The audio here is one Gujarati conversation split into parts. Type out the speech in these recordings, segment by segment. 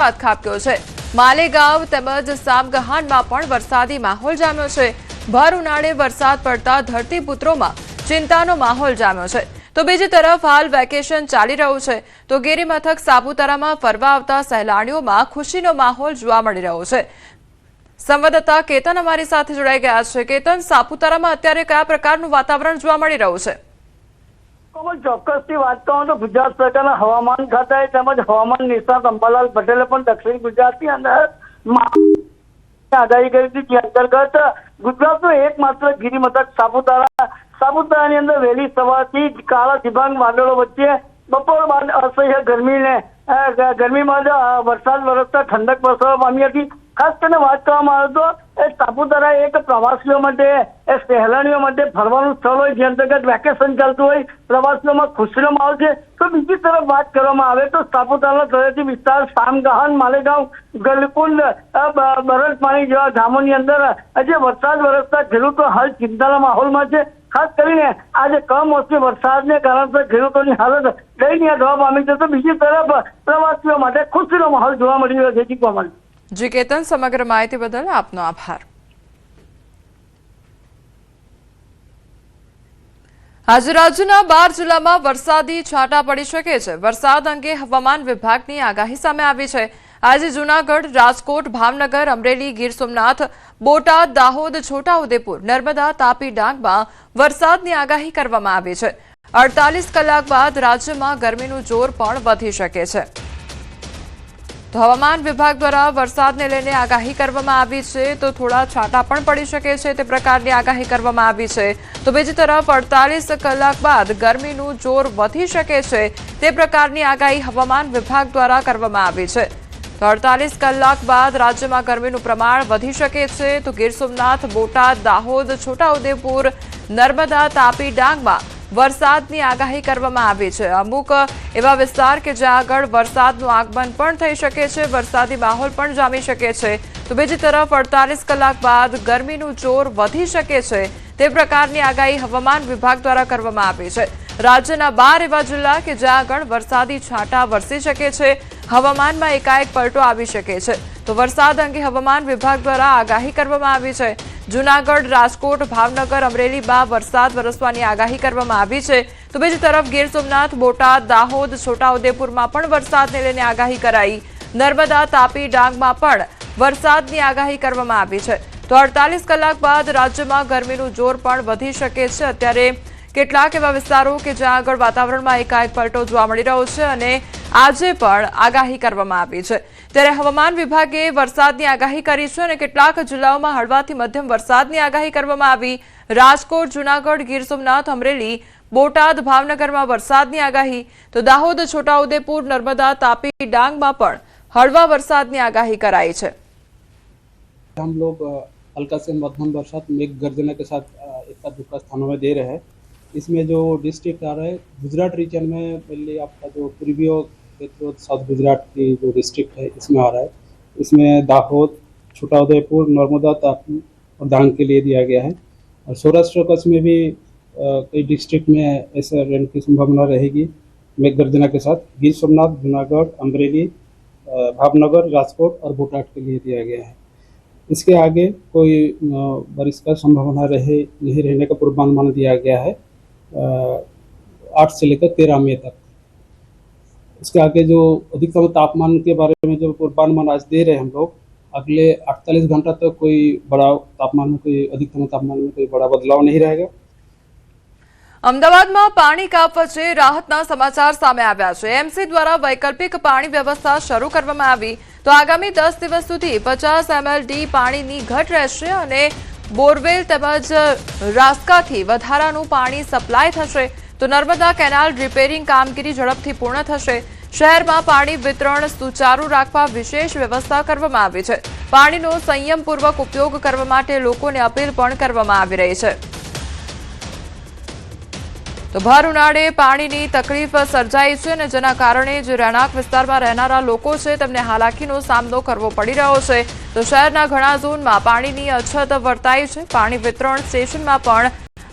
ખાબક્યો છે। માલેગાંવ તેમજ સામગહાનમાં પણ વરસાદી માહોલ જામ્યો છે। ભર ઉનાળે વરસાદ પડતા ધરતીપુત્રોમાં ચિંતાનો માહોલ જામ્યો છે। તો બીજી તરફ હાલ વેકેશન ચાલી રહ્યું છે તો ગિરિમથક સાપુતારામાં ફરવા આવતા સહેલાણીઓમાં ખુશીનો માહોલ જોવા મળી રહ્યો છે। સંવાદદાતા કેતન અમારી સાથે જોડાઈ ગયા છે। કેતન, સાપુતારામાં અત્યારે કયા પ્રકારનું વાતાવરણ જોવા મળી રહ્યું છે? ચોક્કસથી વાત કરું તો ગુજરાત સરકારના હવામાન ખાતાએ તેમજ હવામાન નિષ્ણાત અંબાલાલ પટેલે પણ દક્ષિણ ગુજરાતની અંદર આગાહી કરી હતી, જે અંતર્ગત ગુજરાતનો એકમાત્ર ગિરિમથક સાપુતારાની અંદર વહેલી સવારથી કાળા ડિબાંગ વાદળો વચ્ચે બપોર બાદ અસહ્ય ગરમીમાં વરસાદ વરસતા ઠંડક પ્રસરવા પામી હતી। ખાસ કરીને વાત કરવામાં આવે તો સાપુતારા એક પ્રવાસીઓ માટે સહેલાણીઓ માટે ફરવાનું સ્થળ હોય, જે અંતર્ગત વેકેશન ચાલતું હોય, પ્રવાસીઓમાં ખુશીનો માહોલ છે। તો બીજી તરફ વાત કરવામાં આવે તો સાપુતારાના તળેટી વિસ્તાર, સામગહાન, માલેગાંવ, ગલકુંડ, બરડપાણી જેવા ગામોની અંદર આજે વરસાદ વરસતા ખેડૂતો હાલ ચિંતાના માહોલમાં છે। ખાસ કરીને આજે કમોસમી વરસાદને કારણે ખેડૂતોની હાલત દયનીય થવા પામી છે, તો બીજી તરફ પ્રવાસીઓ માટે ખુશીનો માહોલ જોવા મળી રહ્યો છે। કોમલ જી કેતન, સમગ્ર માહિતી બદલ આપનો આભાર। આજે રાજ્યના 12 જિલ્લામાં વરસાદી છાંટા પડી શકે છે। વરસાદ અંગે હવામાન વિભાગની આગાહી સામે આવી છે। આજે જૂનાગઢ, રાજકોટ, ભાવનગર, અમરેલી, ગીર સોમનાથ, બોટાદ, દાહોદ, છોટાઉદેપુર, નર્મદા, તાપી, ડાંગમાં વરસાદની આગાહી કરવામાં આવી છે। 48 કલાક બાદ રાજ્યમાં ગરમીનું જોર પણ વધી શકે છે। તો હવામાન વિભાગ દ્વારા વરસાદને લઈને આગાહી કરવામાં આવી છે, તો થોડા છાંટા પણ પડી શકે છે તે પ્રકારની આગાહી કરવામાં આવી છે। તો બીજી તરફ 48 કલાક બાદ ગરમીનું જોર વધી શકે છે તે પ્રકારની આગાહી હવામાન વિભાગ દ્વારા કરવામાં આવી છે। તો 48 કલાક બાદ રાજ્યમાં ગરમીનું પ્રમાણ વધી શકે છે। તો ગીર સોમનાથ, બોટાદ, દાહોદ, છોટાઉદેપુર, નર્મદા, તાપી, ડાંગમાં વરસાદની આગાહી કરવામાં આવી છે। અમુક એવા વિસ્તાર કે જ્યાં આગળ વરસાદનું આગમન પણ થઈ શકે છે, વરસાદી માહોલ પણ જામી શકે છે। તો બીજી તરફ 48 કલાક બાદ ગરમીનું જોર વધી શકે છે તે પ્રકારની આગાહી હવામાન વિભાગ દ્વારા કરવામાં આવી છે। રાજ્યના 12 એવા જિલ્લા કે જ્યાં આગળ વરસાદી છાંટા વરસી શકે છે, હવામાનમાં એકાએક પલટો આવી શકે છે। તો વરસાદ અંગે હવામાન વિભાગ દ્વારા આગાહી કરવામાં આવી છે। જૂનાગઢ, રાજકોટ, ભાવનગર, અમરેલીમાં વરસાદ વરસવાની આગાહી કરવામાં આવી છે। તો બીજી તરફ ગીર સોમનાથ, બોટાદ, દાહોદ, છોટાઉદેપુરમાં પણ વરસાદને લઈને આગાહી કરાઈ। નર્મદા, તાપી, ડાંગમાં પણ વરસાદની આગાહી કરવામાં આવી છે। તો 48 કલાક બાદ રાજ્યમાં ગરમીનું જોર પણ વધી શકે છે। અત્યારે કેટલાક એવા વિસ્તારો કે જ્યાં આગળ વાતાવરણમાં એકાએક પલટો જોવા મળી રહ્યો છે અને આજે પણ આગાહી કરવામાં આવી છે। ત્યારે હવામાન વિભાગે વરસાદની આગાહી કરી છે અને કેટલાક જિલ્લાઓમાં હળવાથી મધ્યમ વરસાદની આગાહી કરવામાં આવી। રાજકોટ, જૂનાગઢ, ગીર સોમનાથ, અમરેલી, બોટાદ, ભાવનગરમાં વરસાદની આગાહી। તો દાહોદ, છોટાઉદેપુર, નર્મદા, તાપી, ડાંગમાં પણ હળવા વરસાદની આગાહી કરાઈ છે। हम लोग हल्का से मध्यम बरसात मेघ गर्जना के साथ एकाध दुक्का स्थानों में दे रहे हैं। इसमें जो डिस्ट्रिक्ट आ रहा है गुजरात रीजन में, पहले आपका जो पूर्वी क्षेत्र साउथ गुजरात की जो डिस्ट्रिक्ट है इसमें आ रहा है। इसमें दाहोद, छोटाउदेपुर, नर्मदा, तापी और डांग के लिए दिया गया है। और सौराष्ट्र कच्छ में भी कई डिस्ट्रिक्ट में ऐसा रेन की संभावना रहेगी मेघ गर्जना के साथ। गिर सोमनाथ, जूनागढ़, अमरेली, भावनगर, राजकोट और बोटाद के लिए दिया गया है। इसके आगे कोई बारिश का संभावना नहीं रहने का पूर्वानुमान दिया गया है 8 से लेकर 13 मई तक। इसके आगे जो अधिकतम तापमान के बारे में जो पूर्वानुमान आज दे रहे हैं हम लोग, अगले 48 घंटा तक कोई बड़ा तापमान में कोई अधिकतम तापमान में कोई बड़ा बदलाव नहीं रहेगा। અમદાવાદમાં પાણી કાપ વચ્ચે રાહતના સમાચાર સામે આવ્યા છે। એમસી દ્વારા વૈકલ્પિક પાણી વ્યવસ્થા શરૂ કરવામાં આવી। તો આગામી 10 દિવસ સુધી 50 MLD પાણીની ઘટ રહેશે અને બોરવેલ તેમજ રાસ્કાથી વધારાનું પાણી સપ્લાય થશે। તો નર્મદા કેનાલ રિપેરિંગ કામગીરી ઝડપથી પૂર્ણ થશે। શહેરમાં પાણી વિતરણ સુચારુ રાખવા વિશેષ વ્યવસ્થા કરવામાં આવી છે। પાણીનો સંયમપૂર્વક ઉપયોગ કરવા માટે લોકોને અપીલ પણ કરવામાં આવી રહી છે। તો ભર ઉનાળે પાણીની તકલીફ સર્જાઈ છે અને જેના કારણે જે રહેણાંક વિસ્તારમાં રહેનારા લોકો છે તેમને હાલાકીનો સામનો કરવો પડી રહ્યો છે। તો શહેરના ઘણા ઝોનમાં પાણીની અછત વર્તાઈ છે। પાણી વિતરણ સ્ટેશનમાં પણ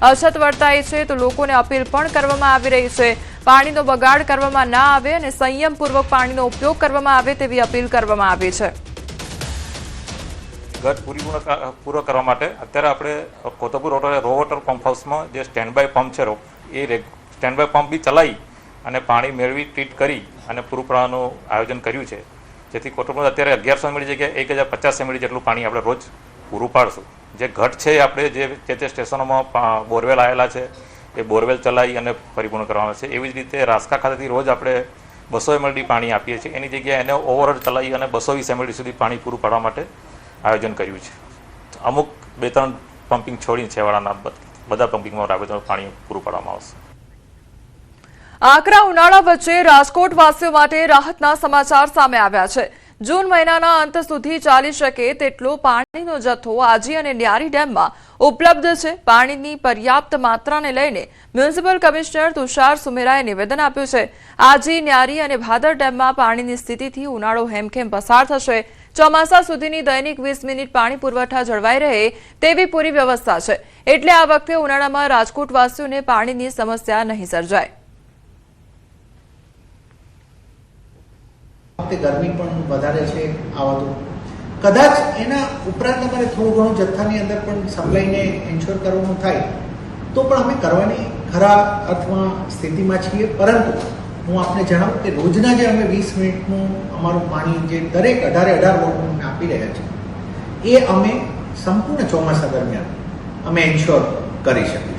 અછત વર્તાઈ છે। તો લોકોને અપીલ પણ કરવામાં આવી રહી છે। પાણીનો બગાડ કરવામાં ના આવે અને સંયમપૂર્વક પાણીનો ઉપયોગ કરવામાં આવે તેવી અપીલ કરવામાં આવી છે. ઘટ પૂરો કરવા માટે અત્યારે આપણે કોતરપુર રો વોટર પંપ હાઉસમાં જે સ્ટેન્ડ બાય પંપ છે એ સ્ટેન્ડ બાય પંપ બી ચલાવી અને પાણી મેળવી ટ્રીટ કરી અને પૂરું પાડવાનું આયોજન કર્યું છે, જેથી કોતરપુર અત્યારે 1100 એમએલની જગ્યાએ 1050 એમએલ જેટલું પાણી આપણે રોજ પૂરું પાડશું. જે ઘટ છે એ આપણે જે તે સ્ટેશનોમાં બોરવેલ આવેલા છે એ બોરવેલ ચલાવી અને પરિપૂર્ણ કરવાના છે. એવી જ રીતે રાસકા ખાતેથી રોજ આપણે 200 એમએલ પાણી આપીએ છીએ, એની જગ્યાએ એને ઓવરઓલ ચલાવી અને 220 એમએલ સુધી પાણી પૂરું પાડવા માટે આયોજન કર્યું છે. અમુક 2-3 પમ્પિંગ છોડીને છેવાડાના બધા પમ્પિંગમાં રાબેતા પાણી પૂરું પાડવામાં આવશે. આકરા ઉનાળા વચ્ચે રાજકોટ વાસીઓ માટે રાહતના સમાચાર સામે આવ્યા છે. જૂન મહિનાના અંત સુધી ચાલી શકે તેટલો પાણીનો જથ્થો આજી અને ન્યારી ડેમમાં ઉપલબ્ધ છે. પાણીની પર્યાપ્ત માત્રાને લઈને મ્યુનિસિપલ કમિશનર તુષાર સુમેરાએ નિવેદન આપ્યું છે. આજી, ન્યારી અને ભાદર ડેમમાં પાણીની સ્થિતિથી ઉનાળો હેમખેમ પસાર થશે. ચોમાસા સુધીની દૈનિક 20 મિનિટ પાણી પુરવઠા જળવાઈ રહે તેવી પૂરી વ્યવસ્થા છે, એટલે આ વખતે ઉનાળામાં રાજકોટવાસીઓને પાણીની સમસ્યા નહીં સર્જાય. ગરમી પણ વધારે છે, આવા કદાચ એના ઉપરાંત અમારે થોડું ઘણું જથ્થાની અંદર પણ સપ્લાયને એન્શ્યોર કરવાનું થાય તો પણ અમે કરવાની ખરા અર્થમાં સ્થિતિમાં છીએ. પરંતુ હું આપને જણાવું કે રોજના જે અમે 20 મિનિટનું અમારું પાણી જે દરેક 18 વોટનું આપી રહ્યા છીએ એ અમે સંપૂર્ણ ચોમાસા દરમિયાન અમે એન્શ્યોર કરી શકીશું.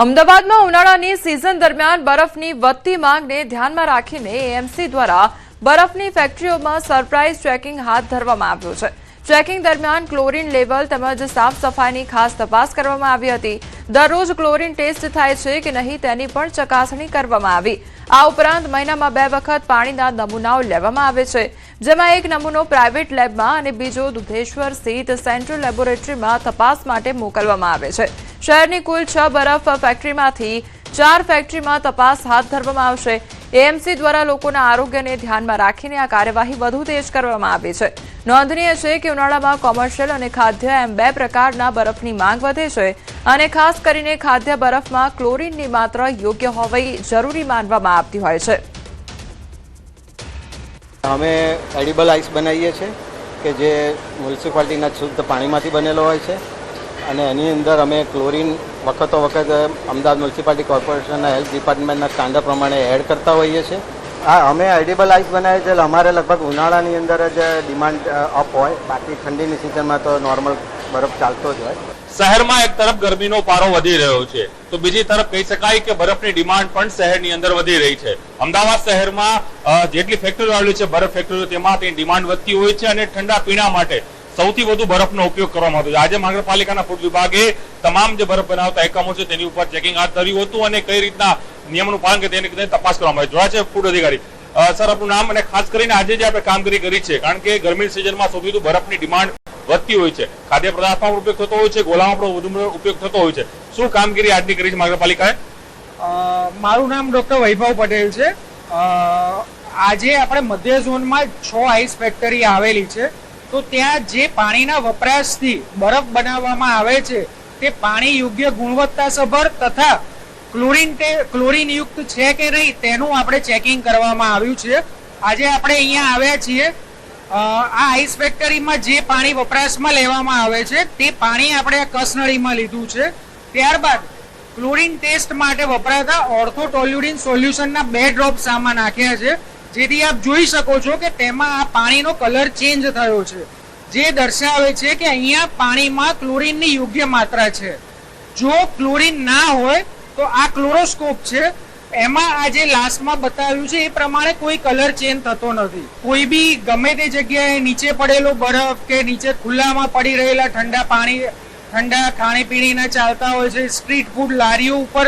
અમદાવાદમાં ઉનાળાની સિઝન દરમિયાન બરફની વધતી માંગને ધ્યાનમાં રાખીને એએમસી દ્વારા બરફની ફેક્ટરીઓમાં સરપ્રાઇઝ ચેકિંગ હાથ ધરવામાં આવ્યું છે. ચેકિંગ દરમિયાન ક્લોરીન લેવલ તેમજ સાફ સફાઈની ખાસ તપાસ કરવામાં આવી હતી. દરરોજ ક્લોરીન ટેસ્ટ થાય છે કે નહીં તેની પણ ચકાસણી કરવામાં આવી. આ ઉપરાંત મહિનામાં 2 વખત પાણીના નમૂનાઓ લેવામાં આવે છે, જેમાં એક નમૂનો પ્રાઇવેટ લેબમાં અને બીજો દુધેશ્વર સ્થિત સેન્ટ્રલ લેબોરેટરીમાં તપાસ માટે મોકલવામાં આવે છે. શહેરની કુલ 6 બરફ ફેક્ટરીમાંથી 4 ફેક્ટરીમાં તપાસ હાથ ધરવામાં આવશે. એએમસી દ્વારા લોકોના આરોગ્યને ધ્યાનમાં રાખીને આ કાર્યવાહી વધુ તેજ કરવામાં આવી છે. નોંધનીય છે કે ઉનાળામાં કોમર્શિયલ અને ખાદ્ય એમ 2 પ્રકારના બરફની માંગ વધે છે અને ખાસ કરીને ખાદ્ય બરફમાં ક્લોરીનની માત્રા યોગ્ય હોવી જરૂરી માનવામાં આવતી હોય છે. અમે એડિબલ આઈસ બનાવીએ છીએ કે જે મ્યુનિસિપાલિટીના શુદ્ધ પાણીમાંથી બનેલો હોય છે અને એની અંદર અમે ક્લોરીન વખતો વખત અમદાવાદ મ્યુનિસિપાલિટી કોર્પોરેશનના હેલ્થ ડિપાર્ટમેન્ટના સ્ટાન્ડર્ડ પ્રમાણે એડ કરતા હોઈએ છીએ. હા, અમે એડિબલ આઈસ બનાવીએ છીએ. અમારે લગભગ ઉનાળાની અંદર જ ડિમાન્ડ અપ હોય, બાકી ઠંડીની સિઝનમાં તો નોર્મલ બરફ ચાલતો જ હોય. શહેરમાં એક તરફ ગરમીનો પારો વધી રહ્યો છે તો બીજી તરફ કહી શકાય કે બરફની ડિમાન્ડ પણ શહેરની અંદર વધી રહી છે. અમદાવાદ શહેરમાં જેટલી ફેક્ટરીઓ આવેલી છે બરફ ફેક્ટરીઓ, તેમાં તેની ડિમાન્ડ વધતી હોય છે અને ઠંડા પીણા માટે સૌથી વધુ બરફનો ઉપયોગ કરવામાં આવતો છે. આજે મહાનગરપાલિકાના ફૂડ વિભાગે તમામ જે બરફ બનાવતા એકમો છે તેની ઉપર ચેકિંગ હાથ ધર્યું હતું અને કઈ રીતના નિયમોનું પાલન કરે તેની તપાસ કરવામાં આવી. જોયા છે ફૂડ અધિકારી. સર, આપનું નામ અને ખાસ કરીને આજે જે આપણે કામગીરી કરી છે, કારણ કે ગરમી સિઝનમાં સૌથી વધુ બરફની ડિમાન્ડ વધતી હોય છે, ખાદ્ય પદાર્થમાં ઉપયોગ થતો હોય છે, ગોલામાં પણ વધુ ઉપયોગ થતો હોય છે. શું કામગીરી આજની કરી છે મહાનગરપાલિકાએ? મારું નામ ડોક્ટર વૈભવ પટેલ છે. આજે આપણે મધ્ય ઝોનમાં 6 આઈસ ફેક્ટરી આવેલી છે, તો ત્યાં જે પાણીના વપરાશથી બરફ બનાવવામાં આવે છે તે પાણી યોગ્ય ગુણવત્તાસભર તથા ક્લોરીન યુક્ત છે કે નહીં તેનું આપણે ચેકિંગ કરવામાં આવ્યું છે. આજે આપણે અહીંયા આવ્યા છીએ. આ આઈસ ફેક્ટરીમાં જે પાણી વપરાશમાં લેવામાં આવે છે તે પાણી આપણે કસનળીમાં લીધું છે. ત્યારબાદ ક્લોરીન ટેસ્ટ માટે વપરાતા ઓર્થોટોલ્યુડિન સોલ્યુશનના 2 ડ્રોપ્સ આમાં નાખ્યા છે, જેથી આપ જોઈ શકો છો કે તેમાં આ પાણીનો કલર ચેન્જ થયો છે, જે દર્શાવે છે કે અહીંયા પાણીમાં ક્લોરીનની યોગ્ય માત્રા છે. જો ક્લોરીન ના હોય તો આ ક્લોરોસ્કોપ છે, એમાં આ જે લાસ્ટમાં બતાવ્યું છે એ પ્રમાણે કોઈ કલર ચેન્જ થતો નથી. કોઈ બી ગમે તે જગ્યાએ નીચે પડેલો બરફ કે નીચે ખુલ્લામાં પડી રહેલા ઠંડા ખાણીપીણીના ચાલતા હોય છે, સ્ટ્રીટ ફૂડ લારીઓ ઉપર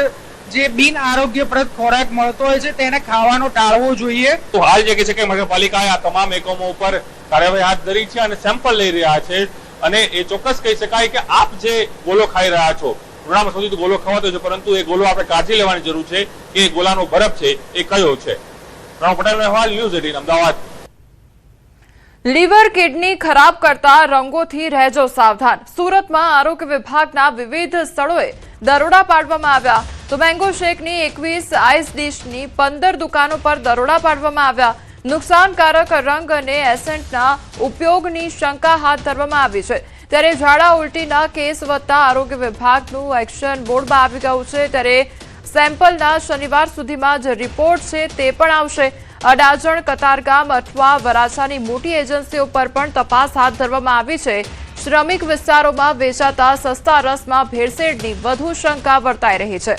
જે બિન આરોગ્યપ્રદ ખોરાક મળતો હોય છે તેને ખાવાનો ટાળવો જોઈએ. તો હાલ જે કહે છે કે મહાનગરપાલિકાએ આ તમામ એકમો ઉપર કાર્યવાહી હાથ ધરી છે અને સેમ્પલ લઈ રહ્યા છે અને એ ચોક્કસ કહી શકાય કે આપ જે ગોલો ખાઈ રહ્યા છો, ઉનાળામાં સૌથી ગોલો ખવાતો છે, પરંતુ એ ગોલો આપણે કાળજી લેવાની જરૂર છે કે એ ગોલાનો બરફ છે એ કયો છે. રામ પટેલનો અહેવાલ, ન્યૂઝ 18 અમદાવાદ. લીવર કિડની ખરાબ કરતા રંગોથી રહેજો સાવધાન. સુરતમાં આરોગ્ય વિભાગના વિવિધ સ્થળોએ દરોડા પાડવામાં આવ્યા. તો મેંગો શેકની 21, આઈસ ડીશની 15 દુકાનો પર દરોડા પાડવામાં આવ્યા. નુકસાનકારક રંગ અને એસેન્ટના ઉપયોગની શંકા હાથ ધરવામાં આવી છે. ત્યારે ઝાડા ઉલટીના કેસ વધતા આરોગ્ય વિભાગનું એક્શન મોડમાં આવી ગયું છે. ત્યારે સેમ્પલના શનિવાર સુધીમાં જ રિપોર્ટ છે તે પણ આવશે. અડાજણ, કતારગામ અથવા વરાછાની મોટી એજન્સીઓ પર પણ તપાસ હાથ ધરવામાં આવી છે. શ્રમિક વિસ્તારોમાં વેચાતા સસ્તા રસમાં ભેળસેળની વધુ શંકા વર્તાઈ રહી છે.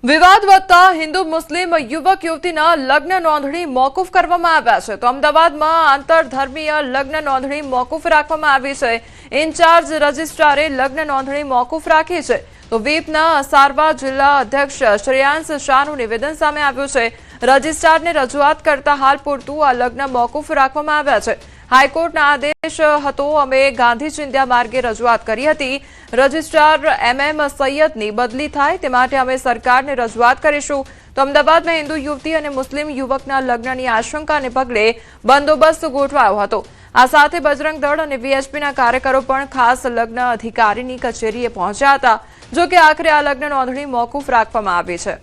વિવાદ વધતા હિન્દુ મુસ્લિમ યુવક યુવતીના લગ્ન નોંધણી મોકૂફ કરવામાં આવ્યા છે. તો અમદાવાદમાં આંતરધર્મીય લગ્ન નોંધણી મોકૂફ રાખવામાં આવી છે. ઇન્ચાર્જ રજિસ્ટ્રારે લગ્ન નોંધણી મોકૂફ રાખી છે. તો વીપના અસારવા જિલ્લા અધ્યક્ષ શ્રેયાંશ શાહનું નિવેદન સામે આવ્યું છે. રજિસ્ટ્રારને રજૂઆત કરતા હાલ પૂરતું આ લગ્ન મોકૂફ રાખવામાં આવ્યા છે. હાઈકોર્ટના આદેશ હતો. અમે ગાંધી ચિંધ્યા માર્ગે રજૂઆત કરી હતી. રજિસ્ટ્રાર MM સૈયદની બદલી થાય તે માટે અમે સરકારને રજૂઆત કરીશું. તો અમદાવાદમાં હિન્દુ યુવતી અને મુસ્લિમ યુવકના લગ્નની આશંકાને પગલે બંદોબસ્ત ગોઠવાયો હતો. આ સાથે બજરંગ દળ અને VHPના કાર્યકરો પણ ખાસ લગ્ન અધિકારીની કચેરીએ પહોંચ્યા હતા. જો કે આખરે આ લગ્ન નોંધણી મોકૂફ રાખવામાં આવી છે.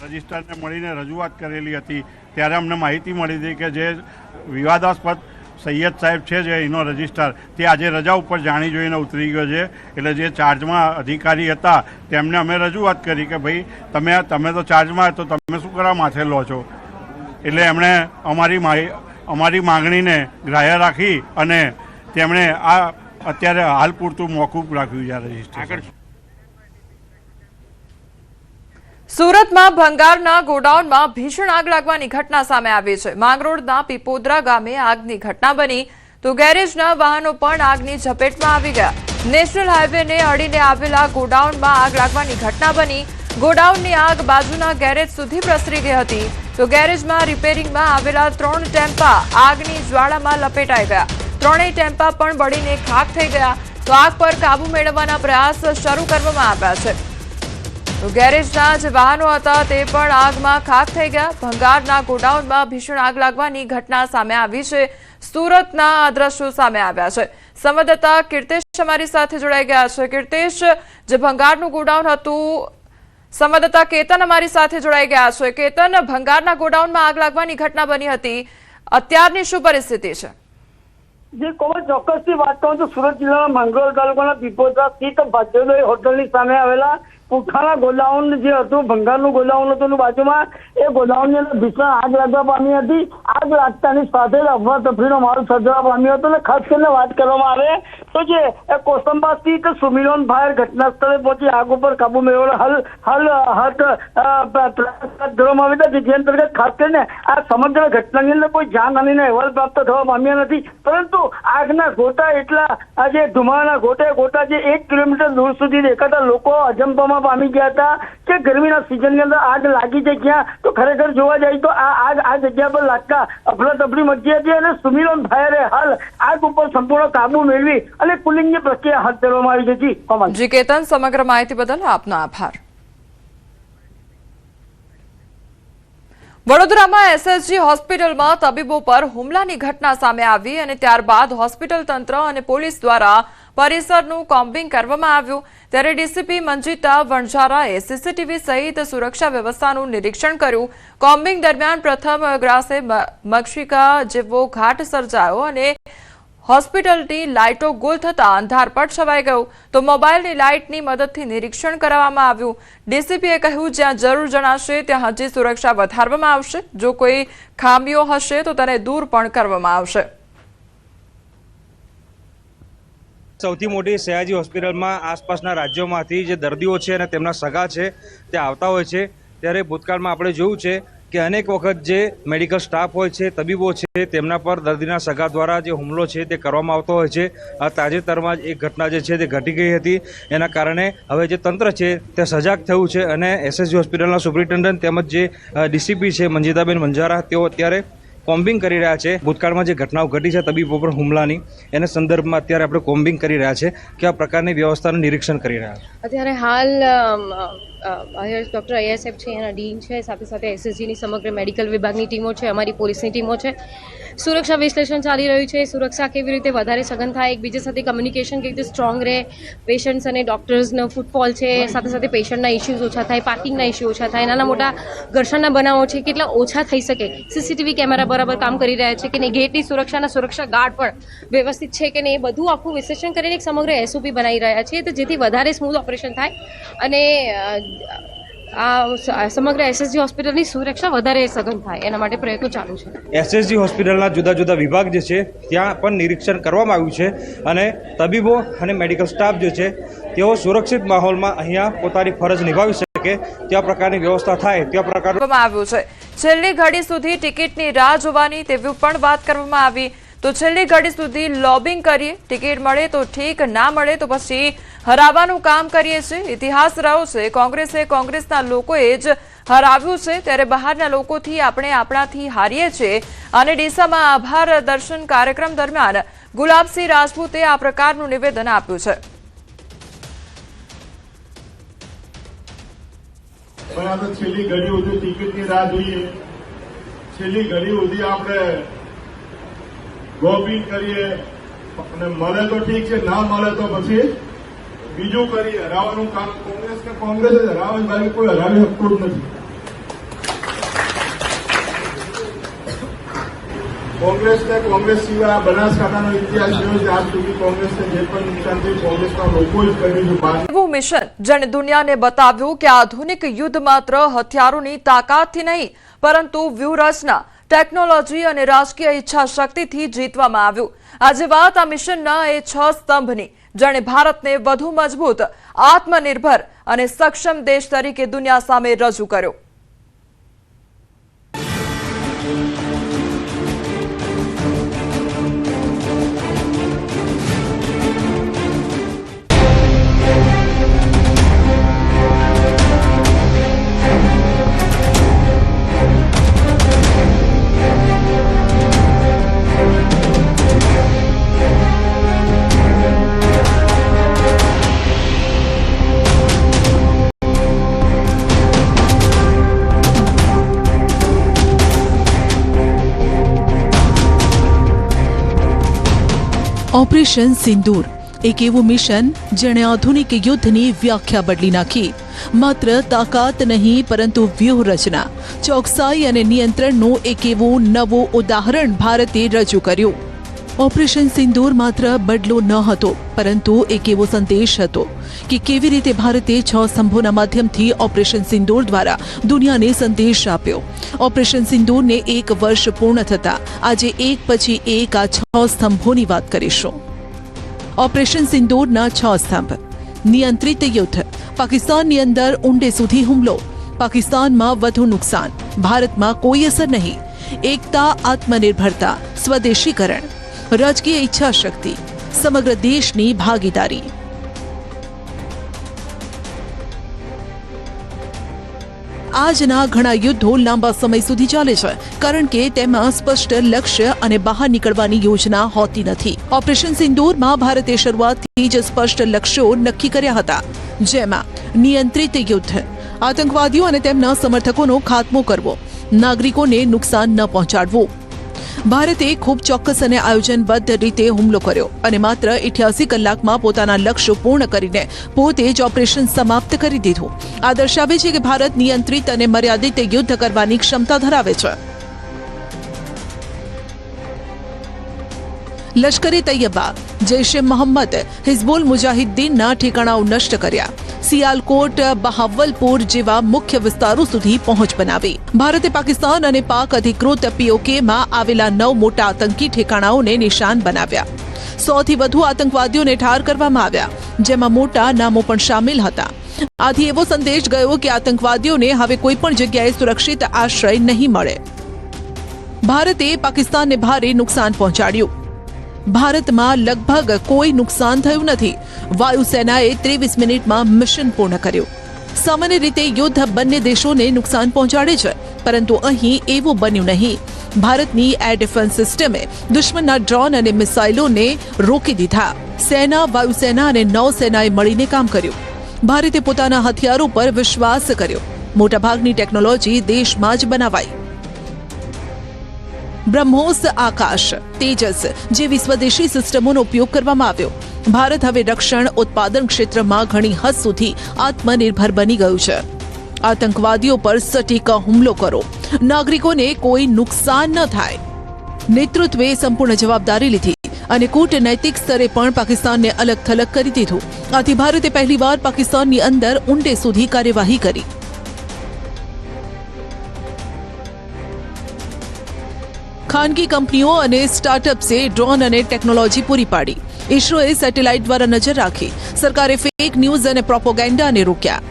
રજિસ્ટ્રારને મળીને રજૂઆત કરેલી હતી ત્યારે અમને માહિતી મળી હતી કે જે વિવાદાસ્પદ સૈયદ સાહેબ છે જે એનો રજિસ્ટ્રાર તે આજે રજા ઉપર જાણી જોઈને ઉતરી ગયો છે. એટલે જે ચાર્જમાં અધિકારી હતા તેમને અમે રજૂઆત કરી કે ભાઈ તમે તો ચાર્જમાં તો તમે શું કરવા માથે લો છો. એટલે એમણે અમારી માંગણીને ગ્રાહ્ય રાખી અને તેમણે આ અત્યારે હાલ પૂરતું મોકૂફ રાખ્યું છે રજિસ્ટ્રાર. સુરતમાં ભંગારના ગોડાઉનમાં ભીષણ આગ લાગવાની ઘટના સામે આવી છે. માંગરોળના પીપોદરા ગામે આગની ઘટના બની. તો ગેરેજના વાહનો પણ આગની ઝપેટમાં આવી ગયા. નેશનલ હાઈવેને અડીને આવેલા ગોડાઉનમાં આગ લાગવાની ઘટના બની. ગોડાઉનની આગ બાજુના ગેરેજ સુધી પ્રસરી ગઈ હતી. તો ગેરેજમાં રિપેરિંગમાં આવેલા 3 ટેમ્પા આગની જ્વાળામાં લપેટાઈ ગયા. 3 ટેમ્પા પણ બળીને ખાખ થઈ ગયા. તો આગ પર કાબુ મેળવવાના પ્રયાસ શરૂ કરવામાં આવ્યા છે. તો ગેરેજના જે વાહનો હતા તે પણ આગમાં ખાખ થઈ ગયા. ભંગારના ગોડાઉનમાં ભીષણ આગ લાગવાની ઘટના સામે આવી છે. સુરતના આ દ્રશ્યો સામે આવ્યા છે. સંવાદદાતા કીર્તેશ અમારી સાથે જોડાઈ ગયા છે. કીર્તેશ, જે ભંગારનું ગોડાઉન હતું, સંવાદદાતા કેતન અમારી સાથે જોડાઈ ગયા છે. કેતન, ભંગારના ગોડાઉનમાં આગ લાગવાની ઘટના બની હતી, અત્યારની શું પરિસ્થિતિ છે? જે કોઈ ચોક્કસથી વાત કરું તો સુરત જિલ્લાના માંગરોળ તાલુકાના પીપોદરા સ્થિત ભાગ્યોદય હોટલની સામે આવેલા પુઠાના ગોડાઉન જે હતું, ભંગારનું ગોડાઉન હતું, બાજુમાં એ ગોડાઉનની અંદર ભીષણ આગ લાગવા પામી હતી. આગ લાગતાની સાથે જ અફરાતફરીનો માહોલ સર્જાવા પામ્યો હતો. અને ખાસ કરીને વાત કરવામાં આવે તો જે કોસંબા સ્થિત સુમિલોન ફાયર ઘટના સ્થળે પહોંચી આગ ઉપર કાબુ મેળવવાનો પ્રયાસ કરવામાં આવ્યો હતો. જે અંતર્ગત ખાસ કરીને આ સમગ્ર ઘટનાની અંદર કોઈ જાનહાનિના અહેવાલ પ્રાપ્ત થવા પામ્યા નથી. પરંતુ આગના ગોટા એટલા આજે ધુમાડાના ગોટા જે 1 કિલોમીટર દૂર સુધી દેખાતા લોકો અજંપામાં પામી ગયા હતા કે ગરમીના સિઝનની અંદર આગ લાગી છે ક્યાં. તો ખરેખર જોવા જાય તો આ જગ્યા પર લાગતા અફરાતફરી મચી હતી. અને સુમિલોન ફાયરે હાલ આગ ઉપર સંપૂર્ણ કાબુ મેળવી અને કુલિંગની પ્રક્રિયા હાથ ધરવામાં આવી હતી. જી કેતન, સમગ્ર માહિતી બદલ આપનો આભાર. વડોદરામાં SSG હોસ્પિટલમાં તબીબો પર હુમલાની ઘટના સામે આવી અને ત્યારબાદ હોસ્પિટલ તંત્ર અને પોલીસ દ્વારા પરિસરનું કોમ્બિંગ કરવામાં આવ્યું. ત્યારે ડીસીપી મંજીતા વણઝારાએ CCTV સહિત સુરક્ષા વ્યવસ્થાનું નિરીક્ષણ કર્યું. કોમ્બિંગ દરમિયાન પ્રથમ ગ્રાસે મક્ષિકા જેવો ઘાટ સર્જાયો અને હોસ્પિટલની લાઇટો ગોલ થતા અંધારપટ છવાઈ ગયું. તો મોબાઈલની લાઇટની મદદથી નિરીક્ષણ કરવામાં આવ્યું. ડીસીપીએ કહ્યું, જ્યાં જરૂર જણાશે ત્યાં હજી સુરક્ષા વધારવામાં આવશે. જો કોઈ ખામીઓ હશે તો તેને દૂર પણ કરવામાં આવશે. સૌથી મોટી સયાજી હોસ્પિટલમાં આસપાસના રાજ્યોમાંથી જે દર્દીઓ છે અને તેમના સગા છે તે આવતા હોય છે. ત્યારે ભૂતકાળમાં આપણે જોયું છે કે અનેક વખત જે મેડિકલ સ્ટાફ હોય છે, તબીબો છે, તેમના પર દર્દીના સગા દ્વારા જે હુમલો છે તે કરવામાં આવતો હોય છે. આ તાજેતરમાં જ એક ઘટના જે છે તે ઘટી ગઈ હતી. એના કારણે હવે જે તંત્ર છે તે સજાગ થયું છે અને SSG હોસ્પિટલના સુપ્રિન્ટેન્ડન્ટ તેમજ જે ડીસીપી છે મંજીતાબેન વણઝારા તેઓ અત્યારે કોમ્બિંગ કરી રહ્યા છે. ભૂતકાળમાં જે ઘટનાઓ ઘટી છે તબીબો પર હુમલાની, એના સંદર્ભમાં અત્યારે આપણે કોમ્બિંગ કરી રહ્યા છે. કેવા પ્રકારની વ્યવસ્થાનું નિરીક્ષણ કરી રહ્યા છે? અત્યારે હાલ ડૉક્ટર અય્યર સાહેબ છે, એના ડીન છે, સાથે સાથે એસએસજીની સમગ્ર મેડિકલ વિભાગની ટીમો છે, અમારી પોલીસની ટીમો છે. સુરક્ષા વિશ્લેષણ ચાલી રહ્યું છે. સુરક્ષા કેવી રીતે વધારે સઘન થાય, એકબીજા સાથે કમ્યુનિકેશન કેવી રીતે સ્ટ્રોંગ રહે, પેશન્ટ્સ અને ડૉક્ટર્સનો ફૂટફોલ છે, સાથે સાથે પેશન્ટના ઇસ્યુઝ ઓછા થાય, પાર્કિંગના ઇસ્યુ ઓછા થાય, નાના મોટા ઘર્ષણના બનાવો છે કેટલા ઓછા થઈ શકે, સીસીટીવી કેમેરા બરાબર કામ કરી રહ્યા છે કે નહીં, ગેટની સુરક્ષા ગાર્ડ પણ વ્યવસ્થિત છે કે નહીં, એ બધું આખું વિશ્લેષણ કરીને એક સમગ્ર એસઓપી બનાવી રહ્યા છે, તો જેથી વધારે સ્મૂથ ઓપરેશન થાય અને આ સમગ્ર એસએસજી હોસ્પિટલની સુરક્ષા વધારે સઘન થાય એના માટે પ્રયત્નો ચાલુ છે. એસએસજી હોસ્પિટલના જુદા જુદા વિભાગ જે છે ત્યાં પણ નિરીક્ષણ કરવામાં આવ્યું છે અને તબીબો અને મેડિકલ સ્ટાફ જે છે તેઓ સુરક્ષિત માહોલમાં અહીંયા પોતાની ફરજ નિભાવી શકે તેવા પ્રકારની વ્યવસ્થા થાય તેવા પ્રકારનું આવ્યું છે. છેલ્લી ઘડી સુધી ટિકિટની રાહ જોવાની તેવી પણ વાત કરવામાં આવી. તો છેલ્લી ઘડી સુધી લોબિંગ કરીએ, ટિકિટ મળે તો ઠીક, ના મળે તો પછી હરાવવાનું કામ કરીએ છીએ. ઇતિહાસ રહ્યો છે કોંગ્રેસના લોકોએ જ હરાવ્યું છે, ત્યારે બહારના લોકોથી આપણે આપણાથી હારીએ છીએ. અને ડીસામાં આભાર દર્શન કાર્યક્રમ દરમિયાન ગુલાબસિંહ રાજપૂતે આ પ્રકારનું નિવેદન આપ્યું છે. છેલ્લી ઘડી સુધી ટિકિટની રાહ જોઈએ, છેલ્લી ઘડી સુધી આપણે લોબિંગ કરીએ અને મળે તો ઠીક છે, ના મળે તો પછી બીજું કરીએ. હરાવવાનું કામ કોંગ્રેસ જ હરાવે, બાકી કોઈ હરાવી શકતું જ નથી. કોંગ્રેસ સિવાય બનાસકાંઠાનો ઇતિહાસ જોયો છે. આજ સુધી કોંગ્રેસને જે પણ નુકસાન થયું કોંગ્રેસના લોકોએ જ કર્યું છે. એવું મિશન જેણે દુનિયાને બતાવ્યું કે આધુનિક યુદ્ધ માત્ર હથિયારોની તાકાતથી નહીં પરંતુ વ્યૂહરચના, ટેકનોલોજી અને રાજકીય ઈચ્છા શક્તિથી જીતવામાં આવ્યું. આજે વાત આ મિશનના એ 6 સ્તંભની, જેણે ભારતને વધુ મજબૂત, આત્મનિર્ભર અને સક્ષમ દેશ તરીકે દુનિયા સામે રજૂ કર્યો. ઓપરેશન સિંદૂર એક એવું મિશન જેણે આધુનિક યુદ્ધની વ્યાખ્યા બદલી નાખી. માત્ર તાકાત નહીં પરંતુ વ્યૂહરચના, ચોકસાઈ અને નિયંત્રણનું એક એવું નવું ઉદાહરણ ભારતે રજૂ કર્યું. ઓપરેશન સિંદૂર માત્ર બદલો ન હતો પરંતુ એક એવો સંદેશ હતો કે કેવી રીતે ભારતે 6 સ્તંભોના માધ્યમથી ઓપરેશન સિંદૂર દ્વારા દુનિયાને સંદેશ આપ્યો. ઓપરેશન સિંદૂરને 1 વર્ષ પૂર્ણ થતા આજે એક પછી એક આ 6 સ્તંભોની વાત કરીશું. ઓપરેશન સિંદૂરના 6 સ્તંભ. નિયંત્રિત યુદ્ધ. પાકિસ્તાનની અંદર ઊંડે સુધી હુમલો, પાકિસ્તાનમાં વધુ નુકસાન, ભારતમાં કોઈ અસર નહીં. એકતા, આત્મનિર્ભરતા, સ્વદેશીકરણ, રાજકીય ઈચ્છા શક્તિ, સમગ્ર દેશની ભાગીદારી. આજના ઘણા યુદ્ધો લાંબા સમય સુધી ચાલે છે કારણ કે તેમાં સ્પષ્ટ લક્ષ્ય અને બહાર નીકળવાની યોજના હોતી નથી. ઓપરેશન સિંદૂરમાં ભારતે શરૂઆતથી જ સ્પષ્ટ લક્ષ્યો નક્કી કર્યા હતા, જેમાં નિયંત્રિત યુદ્ધ, આતંકવાદીઓ અને તેમના સમર્થકોનો ખાત્મો કરવો, નાગરિકોને નુકસાન ન પહોંચાડવું. ભારતે ખૂબ ચોક્કસ અને આયોજનબદ્ધ રીતે હુમલો કર્યો અને માત્ર 88 કલાકમાં પોતાના લક્ષ્યો પૂર્ણ કરીને પોતે જ ઓપરેશન સમાપ્ત કરી દીધું. આ દર્શાવે છે કે ભારત નિયંત્રિત અને મર્યાદિત યુદ્ધ કરવાની ક્ષમતા ધરાવે છે. લશ્કરે તૈયબા, જૈશ એ મોહમ્મદ, હિઝબુલ મુજાહિદ્દીનના ઠેકાણાઓ નષ્ટ કર્યા. સિયાલકોટ, બહાવલપુર જેવા મુખ્ય વિસ્તારો સુધી પહોંચ બનાવી. ભારતે પાકિસ્તાન અને પાક અધિકૃત પીઓકેમાં આવેલા 9 મોટા આતંકી ઠેકાણાઓને નિશાન બનાવ્યા. 100થી વધુ આતંકવાદીઓને ઠાર કરવામાં આવ્યા, જેમાં મોટા નામો પણ સામેલ હતા. આથી એવો સંદેશ ગયો કે આતંકવાદીઓને હવે કોઈ પણ જગ્યાએ સુરક્ષિત આશ્રય નહીં મળે. ભારતે પાકિસ્તાનને ભારે નુકસાન પહોંચાડ્યું. ભારતમાં લગભગ કોઈ નુકસાન થયું નથી. વાયુસેનાએ 23 મિનિટમાં મિશન પૂર્ણ કર્યું. સામાન્ય રીતે યુદ્ધ બંને દેશોને નુકસાન પહોંચાડે છે, પરંતુ અહીં એવું બન્યું નહીં. ભારતની એર ડિફેન્સ સિસ્ટમે દુશ્મનના ડ્રોન અને મિસાઇલોને રોકી દીધા. સેના, વાયુસેના અને નૌસેનાએ મળીને કામ કર્યું. ભારતે પોતાના હથિયારો પર વિશ્વાસ કર્યો. મોટાભાગની ટેકનોલોજી દેશમાં જ બનાવાઈ. બ્રહ્મોસ, આકાશ, તેજસ જેવી સ્વદેશી સિસ્ટમોનો ઉપયોગ કરવામાં આવ્યો. ભારત હવે રક્ષણ ઉત્પાદન ક્ષેત્રમાં ઘણી હદ સુધી આત્મનિર્ભર બની ગયું છે. આતંકવાદીઓ પર સટીક હુમલો કરો, નાગરિકોને કોઈ નુકસાન ન થાય. નેતૃત્વે સંપૂર્ણ જવાબદારી લીધી અને કૂટનૈતિક સ્તરે પણ પાકિસ્તાનને અલગ થલગ કરી દીધું. આથી ભારતે પહેલીવાર પાકિસ્તાનની અંદર ઊંડે સુધી કાર્યવાહી કરી. ખાનગી કંપનીઓ અને સ્ટાર્ટઅપ્સે ડ્રોન અને ટેકનોલોજી પૂરી પાડી. ઇસરોએ સેટેલાઇટ દ્વારા નજર રાખી. સરકારે ફેક ન્યૂઝ અને પ્રોપોગેન્ડાને રોક્યા.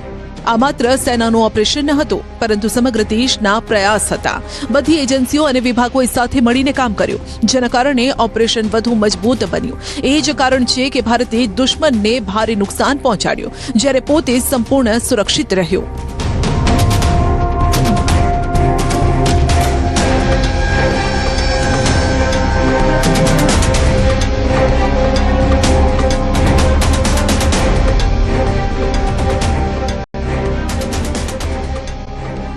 આ માત્ર સેનાનું ઓપરેશન ન હતું, પરંતુ સમગ્ર દેશના પ્રયાસ હતા. બધી એજન્સીઓ અને વિભાગોએ સાથે મળીને કામ કર્યું, જેના કારણે ઓપરેશન વધુ મજબૂત બન્યું. એ જ કારણ છે કે ભારતે દુશ્મનને ભારે નુકસાન પહોંચાડ્યું, જ્યારે પોતે સંપૂર્ણ સુરક્ષિત રહ્યો.